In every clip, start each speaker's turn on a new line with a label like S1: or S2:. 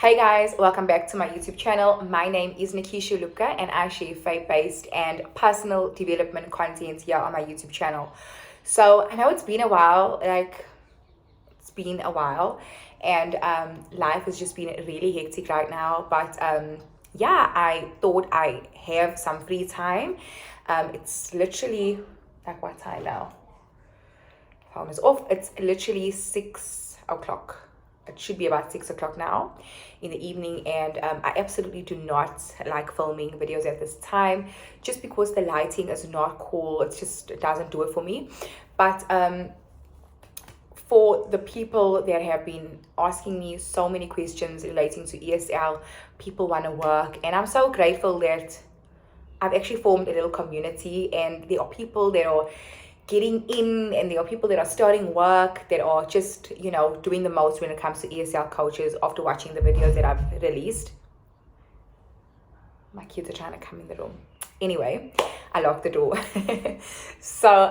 S1: Hey guys, welcome back to my YouTube channel. My name is Nikisha Lupka and I share faith-based and personal development content here on my YouTube channel. So I know it's been a while, and life has just been really hectic right now, but yeah, I thought I have some free time. It's literally like what time now? Phone is off. It's literally 6 o'clock. It should be about 6 o'clock now in the evening, and I absolutely do not like filming videos at this time just because the lighting is not cool. It doesn't do it for me. But for the people that have been asking me so many questions relating to ESL, people want to work, and I'm so grateful that I've actually formed a little community, and there are people that are getting in, and there are people that are starting work that are just, doing the most when it comes to ESL coaches after watching the videos that I've released. My kids are trying to come in the room. Anyway, I locked the door. So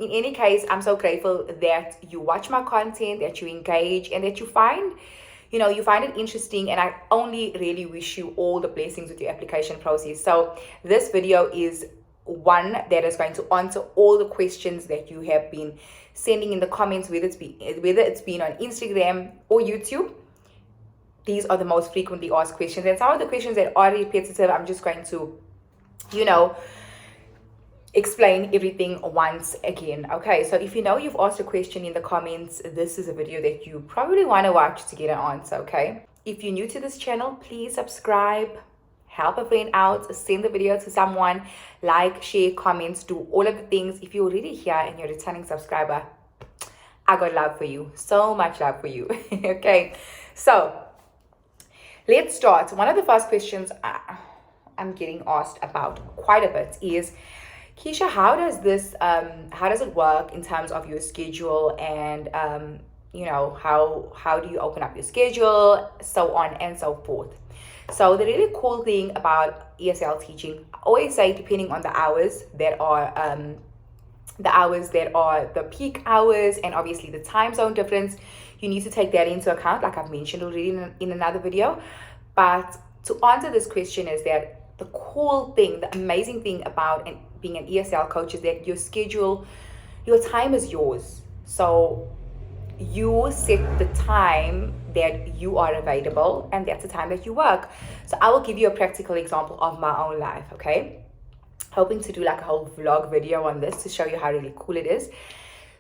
S1: in any case, I'm so grateful that you watch my content, that you engage, and that you find it interesting, and I only really wish you all the blessings with your application process. So this video is one that is going to answer all the questions that you have been sending in the comments, whether it's been on Instagram or YouTube. These are the most frequently asked questions, and some of the questions that are repetitive, I'm just going to explain everything once again. Okay, so if you've asked a question in the comments, this is a video that you probably want to watch to get an answer. Okay, if you're new to this channel, please subscribe, help a friend out, send the video to someone, like, share, comments, do all of the things. If you're already here and you're a returning subscriber, I got love for you, so much love for you. Okay, so let's start. One of the first questions I'm getting asked about quite a bit is, Keisha, how does it work in terms of your schedule, and how do you open up your schedule, so on and so forth. So the really cool thing about ESL teaching, I always say, depending on the hours that are the peak hours, and obviously the time zone difference, you need to take that into account, like I've mentioned already in another video. But to answer this question is that the cool thing, the amazing thing about being an ESL coach is that your schedule, your time is yours. So you set the time that you are available, and that's the time that you work. So I will give you a practical example of my own life. Okay, hoping to do like a whole vlog video on this to show you how really cool it is.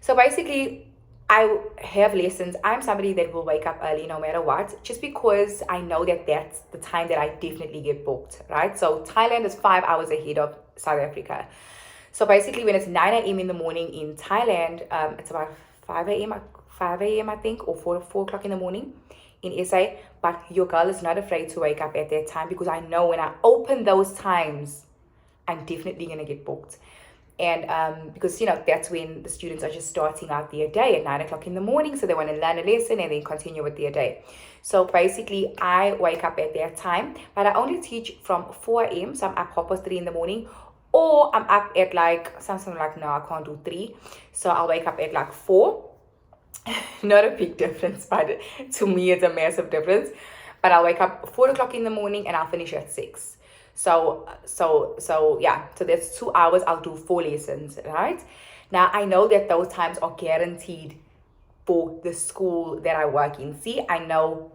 S1: So basically, I have lessons. I'm somebody that will wake up early no matter what, just because I know that that's the time that I definitely get booked, right? So Thailand is 5 hours ahead of South Africa. So basically, when it's 9 a.m. in the morning in Thailand, it's about 5 a.m. I think, or 4 o'clock in the morning in SA. But your girl is not afraid to wake up at that time, because I know when I open those times, I'm definitely going to get booked. And because that's when the students are just starting out their day at 9 o'clock in the morning, so they want to learn a lesson and then continue with their day. So basically, I wake up at that time, but I only teach from 4 a.m. So I'm up 3:30 in the morning, or I'm up at something like, no, I can't do 3, so I'll wake up at 4. Not a big difference, but to me it's a massive difference. But I'll wake up 4 o'clock in the morning and I'll finish at 6. So yeah, so that's 2 hours. I'll do 4 lessons, right? Now I know that those times are guaranteed for the school that I work in. See, I know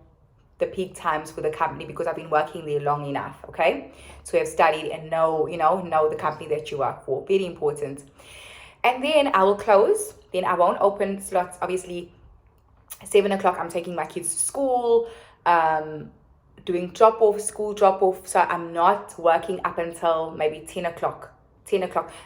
S1: the peak times for the company because I've been working there long enough, okay, to have studied and know the company that you work for. Very important. And then I will close. Then I won't open slots. Obviously, 7 o'clock I'm taking my kids to school, doing school drop off. So I'm not working up until maybe 10 o'clock.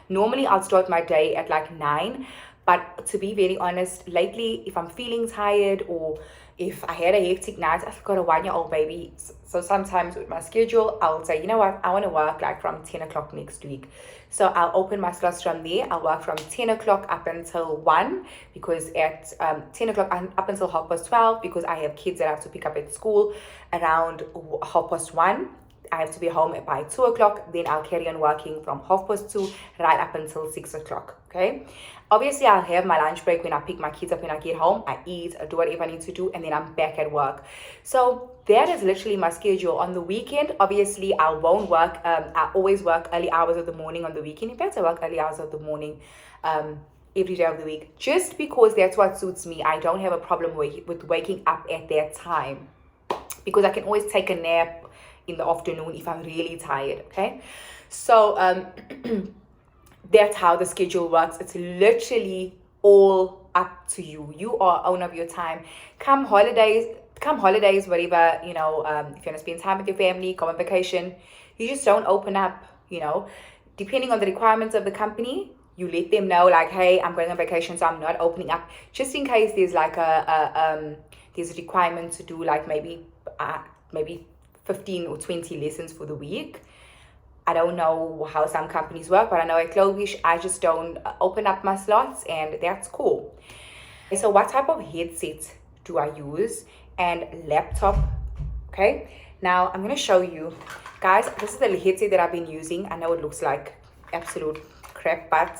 S1: Normally I'll start my day at 9. But to be very honest, lately, if I'm feeling tired, or if I had a hectic night, I've got a 1-year-old baby. So sometimes with my schedule, I'll say, you know what, I want to work from 10 o'clock next week. So I'll open my slots from there. I'll work from 10 o'clock up until 1, because at 10 o'clock up until 12:30, because I have kids that I have to pick up at school around 1:30. I have to be home by 2 o'clock. Then I'll carry on working from 2:30 right up until 6 o'clock. Okay. Obviously, I'll have my lunch break when I pick my kids up when I get home. I eat, I do whatever I need to do, and then I'm back at work. So that is literally my schedule. On the weekend, obviously, I won't work. I always work early hours of the morning on the weekend. In fact, I work early hours of the morning every day of the week, just because that's what suits me. I don't have a problem with waking up at that time, because I can always take a nap in the afternoon if I'm really tired. Okay, so that's how the schedule works. It's literally all up to you. You are owner of your time. Come holidays, whatever, if you want to spend time with your family, go on vacation, you just don't open up, depending on the requirements of the company. You let them know, like, hey, I'm going on vacation, so I'm not opening up, just in case there's like there's a requirement to do like maybe 15 or 20 lessons for the week. I don't know how some companies work, but I know at Globish, I just don't open up my slots, and that's cool. So what type of headset do I use and laptop? Okay, now I'm going to show you. Guys, this is the headset that I've been using. I know it looks like absolute crap, but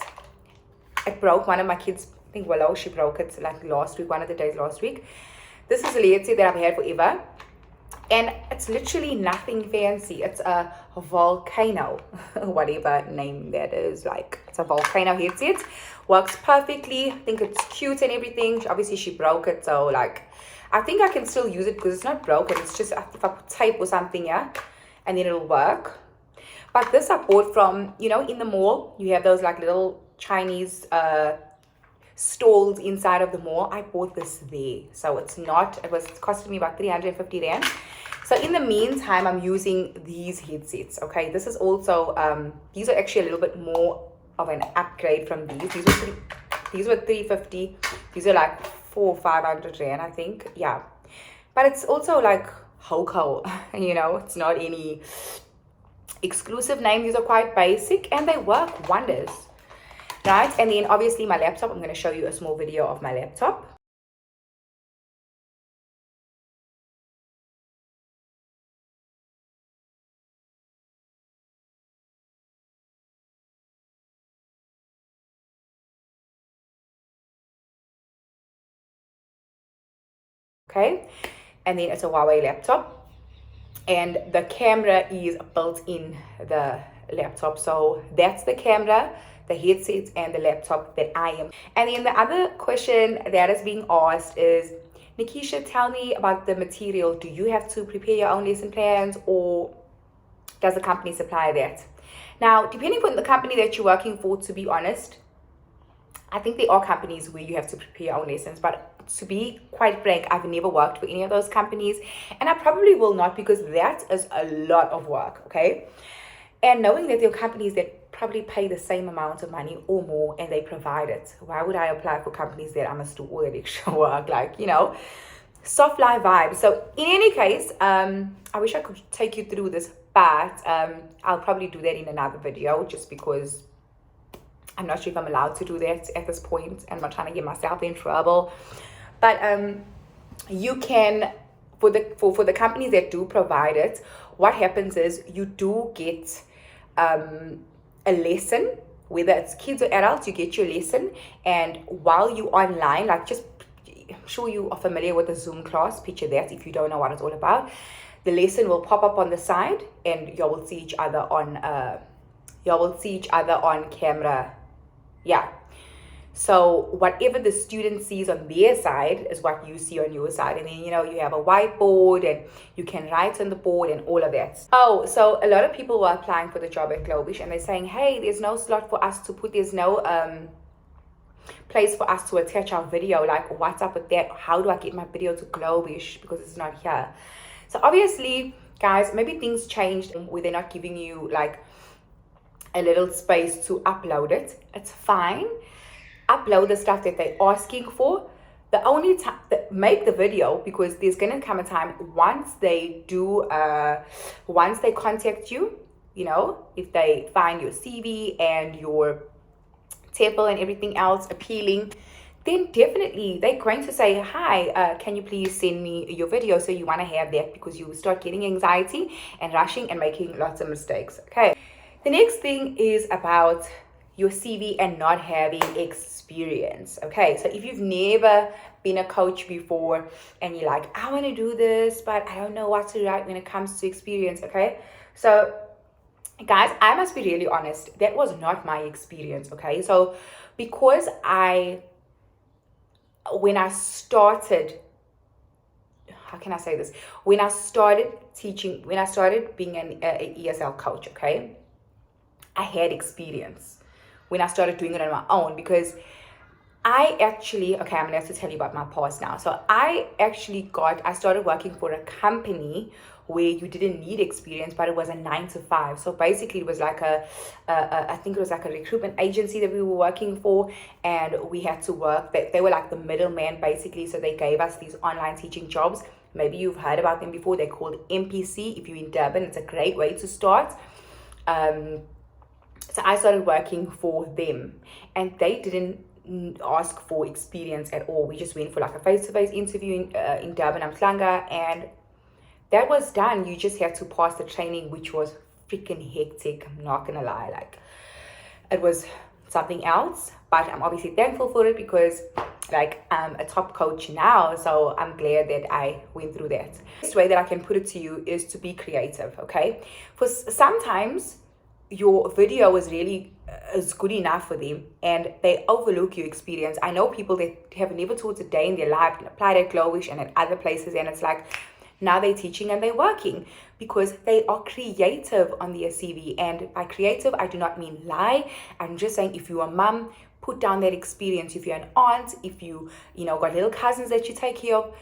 S1: it broke. One of my kids, I think Willow, she broke it like last week, one of the days last week. This is a headset that I've had forever. And it's literally nothing fancy. It's a Volcano, whatever name that is. Like, it's a Volcano headset. Works perfectly. I think it's cute and everything. Obviously, she broke it. So, like, I think I can still use it because it's not broken. It's just if I put tape or something, yeah, and then it'll work. But this I bought from, in the mall. You have those, like, little Chinese stalls inside of the mall. I bought this there. So, it was costing me about 350 Rand. So in the meantime, I'm using these headsets. Okay, this is also these are actually a little bit more of an upgrade from these. These were 350. These are like 400 or 500 Rand, I think. Yeah, but it's also like Hoco. It's not any exclusive name. These are quite basic and they work wonders, right? And then obviously my laptop. I'm going to show you a small video of my laptop. Okay, and then it's a Huawei laptop, and the camera is built in the laptop. So that's the camera, the headset, and the laptop that I am. And then the other question that is being asked is, Nikisha, tell me about the material. Do you have to prepare your own lesson plans, or does the company supply that? Now, depending on the company that you're working for, to be honest, I think there are companies where you have to prepare your own lessons, but to be quite frank, I've never worked for any of those companies, and I probably will not, because that is a lot of work. Okay, and knowing that there are companies that probably pay the same amount of money or more and they provide it, why would I apply for companies that I must do all that extra work? Like, soft life vibe. So in any case, I wish I could take you through this, but I'll probably do that in another video, just because I'm not sure if I'm allowed to do that at this point, and I'm not trying to get myself in trouble. But you can, for the companies that do provide it, what happens is you do get a lesson, whether it's kids or adults. You get your lesson, and while you're online, like, I'm sure you are familiar with the Zoom class. Picture that if you don't know what it's all about. The lesson will pop up on the side, and y'all will see each other on camera. Yeah. So whatever the student sees on their side is what you see on your side. And then, you have a whiteboard and you can write on the board and all of that. Oh, so a lot of people were applying for the job at Globish, and they're saying, hey, there's no slot for us to put, there's no place for us to attach our video. Like, what's up with that? How do I get my video to Globish because it's not here? So obviously, guys, maybe things changed where they're not giving you like a little space to upload it. It's fine. Upload the stuff that they're asking for. The only time make the video, because there's gonna come a time once they contact you, if they find your CV and your table and everything else appealing, then definitely they're going to say, hi, can you please send me your video? So you want to have that because you start getting anxiety and rushing and making lots of mistakes. Okay. The next thing is about your CV and not having experience. Okay. So if you've never been a coach before and you're like, I want to do this, but I don't know what to write when it comes to experience. Okay. So guys, I must be really honest. That was not my experience. Okay. So because when I started, how can I say this? When I started teaching, when I started being an ESL coach, okay, I had experience when I started doing it on my own, because I actually, okay, I'm gonna have to tell you about my past now. So I started working for a company where you didn't need experience, but it was a 9 to 5. So basically it was like I think it was like a recruitment agency that we were working for, and we had to work, they were like the middleman basically. So they gave us these online teaching jobs. Maybe you've heard about them before. They're called MPC. If you're in Durban, it's a great way to start. So I started working for them, and they didn't ask for experience at all. We just went for like a face-to-face interview in Durban, Umhlanga, and that was done. You just had to pass the training, which was freaking hectic. I'm not gonna lie, like it was something else, but I'm obviously thankful for it because like I'm a top coach now, so I'm glad that I went through that. The best way that I can put it to you is to be creative. Okay, for sometimes your video is good enough for them and they overlook your experience. I know people that have never taught a day in their life and applied at Glowish and at other places, and it's like now they're teaching and they're working because they are creative on their CV. And by creative, I do not mean lie. I'm just saying, if you're a mom, put down that experience. If you're an aunt, if you got little cousins that you take care of,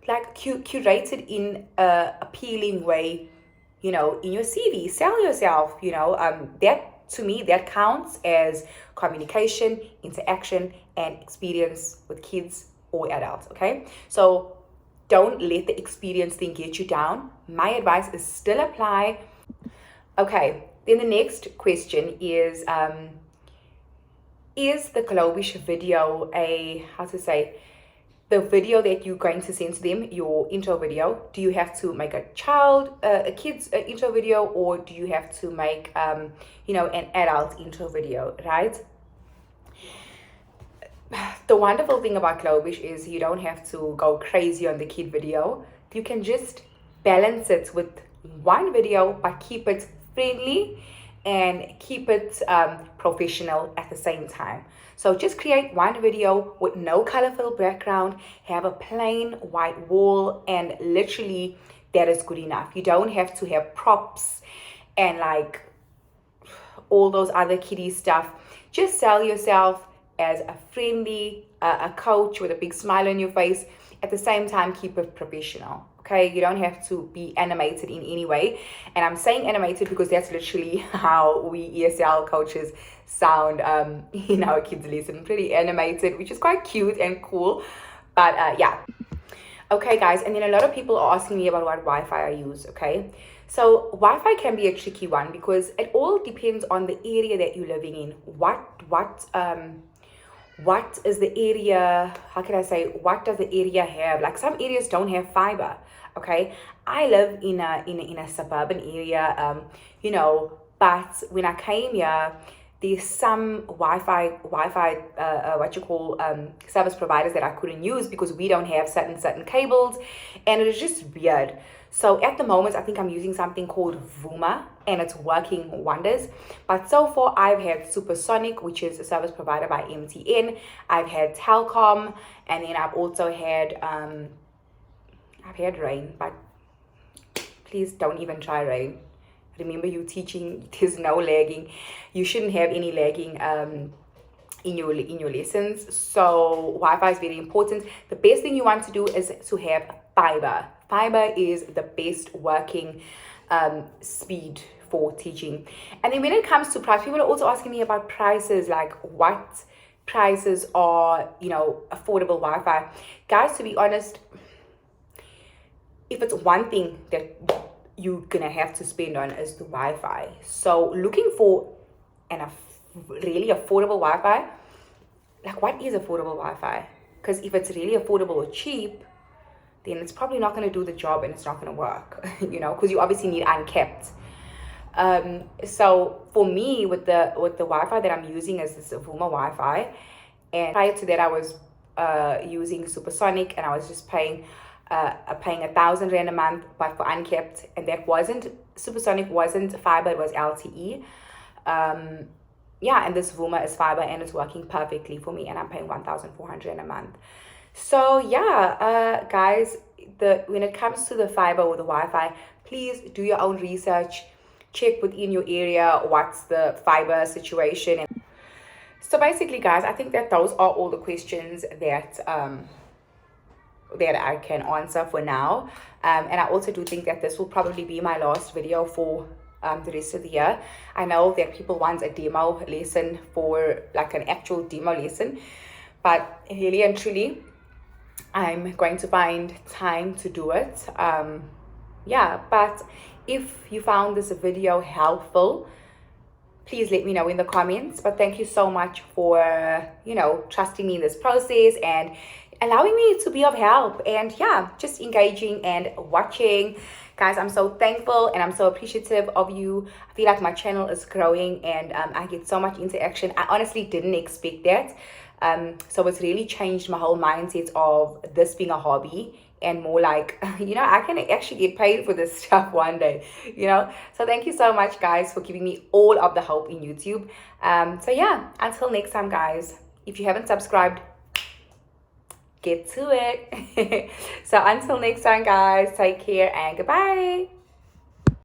S1: like curate it in a appealing way, in your CV. Sell yourself. That, to me, that counts as communication, interaction, and experience with kids or adults. Okay, so don't let the experience thing get you down. My advice is still apply. Okay, then the next question is the Glowish video the video that you're going to send to them, your intro video, do you have to make a kid's intro video, or do you have to make an adult intro video, right? The wonderful thing about Glowish is you don't have to go crazy on the kid video. You can just balance it with one video, but keep it friendly and keep it professional at the same time. So just create one video with no colorful background, have a plain white wall, and literally that is good enough. You don't have to have props and like all those other kiddie stuff. Just sell yourself as a friendly a coach with a big smile on your face. At the same time, keep it professional. Okay, you don't have to be animated in any way. And I'm saying animated because that's literally how we ESL coaches sound in our kids' lesson. Pretty animated, which is quite cute and cool. But yeah. Okay, guys, and then a lot of people are asking me about what Wi-Fi I use. Okay, so Wi-Fi can be a tricky one because it all depends on the area that you're living in. What is the area, how can I say, what does the area have? Like some areas don't have fiber. Okay, I live in a suburban area, but when I came here, there's some Wi-Fi service providers that I couldn't use because we don't have certain cables, and it is just weird. So at the moment, I think I'm using something called Vuma, and it's working wonders. But so far, I've had Supersonic, which is a service provider by MTN. I've had Telkom, and then I've also had Rain. But please don't even try Rain. Remember, you teaching, there's no lagging. You shouldn't have any lagging in your lessons. So Wi-Fi is very important. The best thing you want to do is to have fiber. Fiber is the best working speed for teaching. And then when it comes to price, people are also asking me about prices, like what prices are affordable Wi-Fi. Guys, to be honest, if it's one thing that you're gonna have to spend on is the Wi-Fi. So looking for really affordable Wi-Fi, like, what is affordable Wi-Fi? Because if it's really affordable or cheap, then it's probably not going to do the job and it's not going to work, because you obviously need unkept. So for me, with the Wi-Fi that I'm using is this Vuma Wi-Fi, and prior to that I was using Supersonic, and I was just paying 1,000 Rand a month, but for unkept, and that wasn't Supersonic, wasn't fiber, it was LTE. And this Vuma is fiber and it's working perfectly for me, and I'm paying 1,400 a month. So guys, when it comes to the fiber or the Wi-Fi, please do your own research. Check within your area what's the fiber situation. So basically, guys, I think that those are all the questions that I can answer for now. And I also do think that this will probably be my last video for the rest of the year. I know that people want a demo lesson, for like an actual demo lesson, but really and truly, I'm going to find time to do it. But if you found this video helpful, please let me know in the comments. But thank you so much for, trusting me in this process and allowing me to be of help, and just engaging and watching. Guys, I'm so thankful and I'm so appreciative of you. I feel like my channel is growing, and I get so much interaction. I honestly didn't expect that. So it's really changed my whole mindset of this being a hobby, and more like, I can actually get paid for this stuff one day, So thank you so much, guys, for giving me all of the help in YouTube. Until next time, guys, if you haven't subscribed, get to it. So until next time, guys, take care and goodbye.